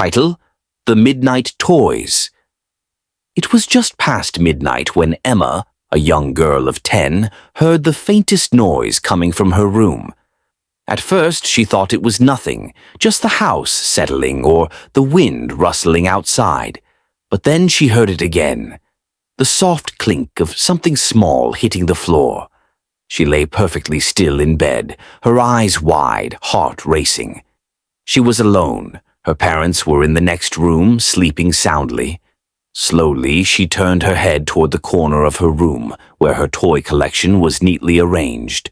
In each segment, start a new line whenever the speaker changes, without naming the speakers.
Title: The Midnight Toys. It was just past midnight when Emma, a young girl of 10, heard the faintest noise coming from her room. At first she thought it was nothing, just the house settling or the wind rustling outside. But then she heard it again, the soft clink of something small hitting the floor. She lay perfectly still in bed, her eyes wide, heart racing. She was alone. Her parents were in the next room, sleeping soundly. Slowly, she turned her head toward the corner of her room, where her toy collection was neatly arranged.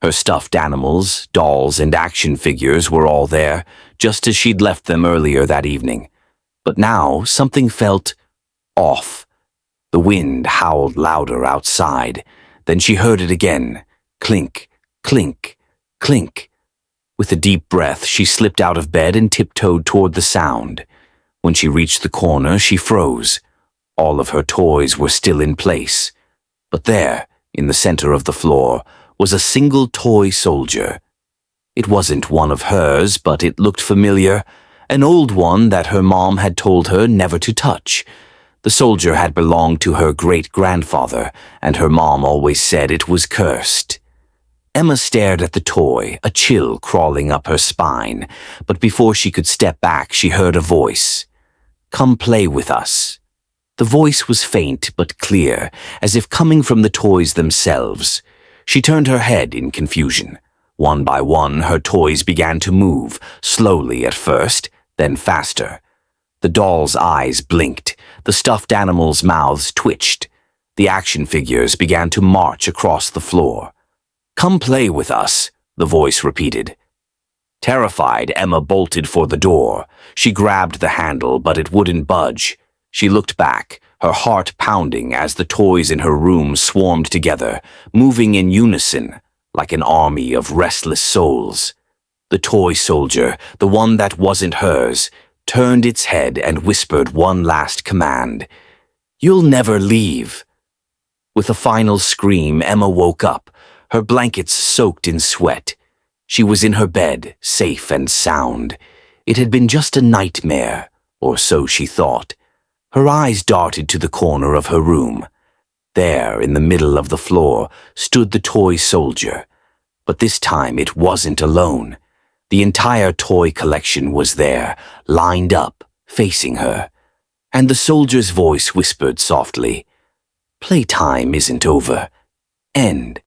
Her stuffed animals, dolls, and action figures were all there, just as she'd left them earlier that evening. But now something felt off. The wind howled louder outside. Then she heard it again. Clink, clink, clink. With a deep breath, she slipped out of bed and tiptoed toward the sound. When she reached the corner, she froze. All of her toys were still in place. But there, in the center of the floor, was a single toy soldier. It wasn't one of hers, but it looked familiar, an old one that her mom had told her never to touch. The soldier had belonged to her great-grandfather, and her mom always said it was cursed. Emma stared at the toy, a chill crawling up her spine, but before she could step back, she heard a voice. "Come play with us." The voice was faint but clear, as if coming from the toys themselves. She turned her head in confusion. One by one, her toys began to move, slowly at first, then faster. The dolls' eyes blinked, the stuffed animals' mouths twitched. The action figures began to march across the floor. "Come play with us," the voice repeated. Terrified, Emma bolted for the door. She grabbed the handle, but it wouldn't budge. She looked back, her heart pounding as the toys in her room swarmed together, moving in unison, like an army of restless souls. The toy soldier, the one that wasn't hers, turned its head and whispered one last command. "You'll never leave." With a final scream, Emma woke up, her blankets soaked in sweat. She was in her bed, safe and sound. It had been just a nightmare, or so she thought. Her eyes darted to the corner of her room. There, in the middle of the floor, stood the toy soldier. But this time it wasn't alone. The entire toy collection was there, lined up, facing her. And the soldier's voice whispered softly, "Playtime isn't over. End."